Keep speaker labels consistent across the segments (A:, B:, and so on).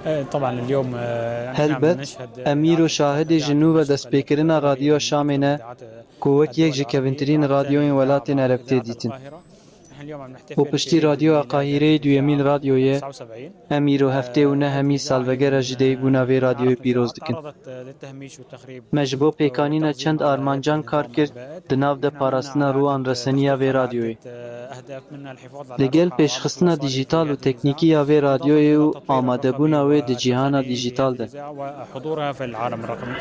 A: طبعا اليوم نحن عم
B: هلبت
A: نشهد
B: امیر و شاهد جنوب دست پیکرنا رادیو شامنه کوک یک جکوینترین رادیوین ولاتین عربتی دیتن.
A: نحن اليوم عم
B: و
A: نحتفل
B: پشتی
A: بعيد
B: رادیو
A: الميلاد
B: قاهره دویمین
A: للإذاعة
B: رادیوی
A: 79.
B: امیر و هفته و نهمی
A: هذه الإذاعة هي
B: سالوگر
A: من
B: جدی بوناوی رادیوی
A: أعرق
B: پیروز
A: الإذاعات
B: دکن.
A: تعرضت للتهميش والتخريب
B: مجبو پیکانین
A: وتقزيم
B: چند
A: على يد
B: آرمانجان کار
A: النظام
B: کرد
A: البائد.
B: دناو ده
A: نحن عملنا
B: پاراستنا
A: على
B: روان
A: عدة
B: رسنیا
A: تخطيط
B: و
A: على عدة
B: رادیوی.
A: أهداف، منها الحفاظ على
B: لگل
A: روحها وإعادة
B: پیشخستنا
A: الوصال
B: دیجیتال و
A: لفعاليات الإذاعة،
B: تکنیکی آوی
A: إضافة
B: رادیوی
A: إلى
B: و
A: التطوير
B: آماده
A: الرقمي
B: بوناوی دی جیهانا
A: والتقني
B: دیجیتال
A: لهذه
B: ده.
A: الإذاعة وحضورها في العالم الرقمي.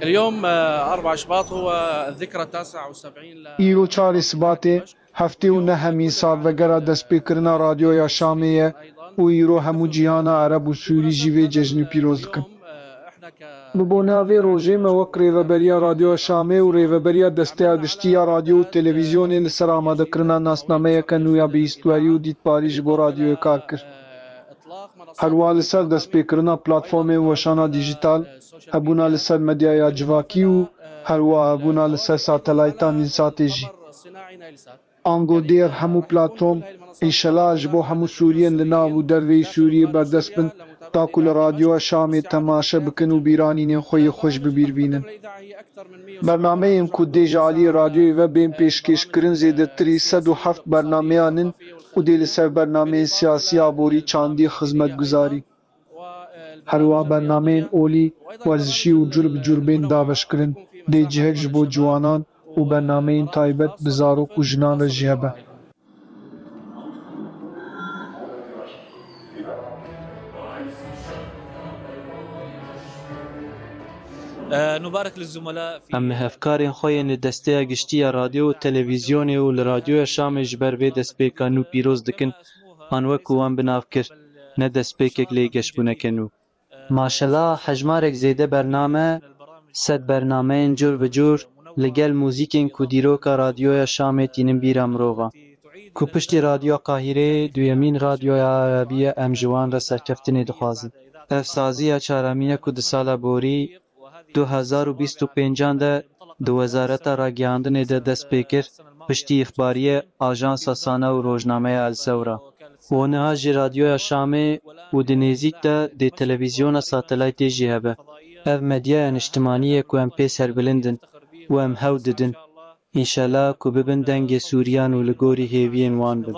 C: اليوم 4 شباط هو الذكرى 79
D: ایرو 4 سباته هفته و نهمی سالوگر دست پیکرنا رادیویا شامیه و ایرو همو جیهانا عرب و سوری جیوه جشن پیروز دکن. ببوناوی روژه موک ریوبریا رادیو شامه و ریوبریا دسته گشتیا رادیو و تلویزیون لسر آماده کرنا ناسنامه کنویا به هیستواری و دیدپاری جبو رادیو کار کر. هروا لسر دست پیکرنا پلاتفورم وشانا دیجیتال هبونا لسر مدیایا جواکی و هروا هبونا لسر ساتلایتا نیلساتی جی. آنگو دیر همو پلاتفورم انشالله جبو همو سوریین لناو و دروی سوریه بردست بن تا کل رادیو شام تماشا بکن و بیرانین خوی خوش ببیر بینن. برنامه ایم که دیجالی رادیوی و بین پیشکش کرن زیده تری 107 برنامه آنن و دیل سر برنامه سیاسی آبوری چاندی خدمت گزاری. هروا برنامه اولی ورزشی و جرب جربین داوش کرن دی جهک جبو جوانان و برنامه تایبت بزاروک و جنان رجیبه.
C: نبارك للزملاء في
B: ام هفکارین خوین دسته گشتی رادیو و تلویزیون و لرادیو شام جبر به دست پیکانو پیروز دکن آنوه کوان بناف کر نه دست پیکک لیگش بونه کنو. ماشالله حجمارک زیده برنامه صد برنامه جور بجور لگل موزیکین کو دیروکا رادیو شام تینن بیرام روغا. کو پشتی رادیو قاهره دویمین رادیو عربی ام جوان را سرکفتنی دخوازن. افسازی چارمینه کو دسالا بوری 2025 ده دو وزارت را گیاندن ده دست پیکر پشتی اخباری آژانس سانه و روزنامه الزورا و نهاج رادیو شامه و دنیزیک ده ده تلویزیون ساتلایتی جهبه اف مدیا اجتماعی کو ام پی سربلندن و ام هاو ددن انشالله کو ببن دنگ سوریان و لگوری هیوین وان بن.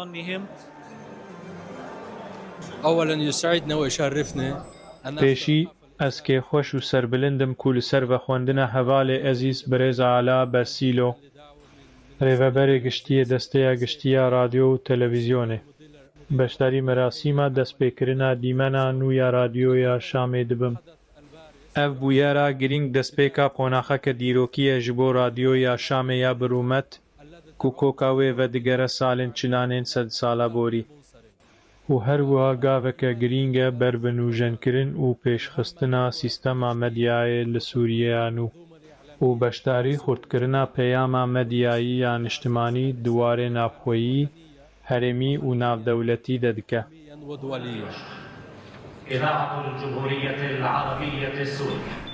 C: اولا يسعدنا ويشرفنا
E: پیشی از که خوش و سربلندم کول سر و خوندن حوال عزیز برز علا برسیلو ریوبر گشتی دسته گشتی رادیو و تلویزیونه بشتری مراسیما دست پیکرنا دیمنا نویا رادیو یا شام دبم اف بویارا گرینگ دست پیکا قوناخه که دیروکی جبو رادیو یا شام یا برومت کوکوکاوی و دگره سالن چنانین 100 سالا بوری و هەروەها گاڤەکە گرینگە بربنوژەنکردن و پێشخستنا سیستەما مەدیایە لە سووریەیان و بەشداری خورتکردنا پەیاما مەدیایی یان نیشتیمانی دووارێ ناوخۆیی هەرێمی و ناودەوڵەتی دەدکە.
F: إذاعة الجمهورية العربية السورية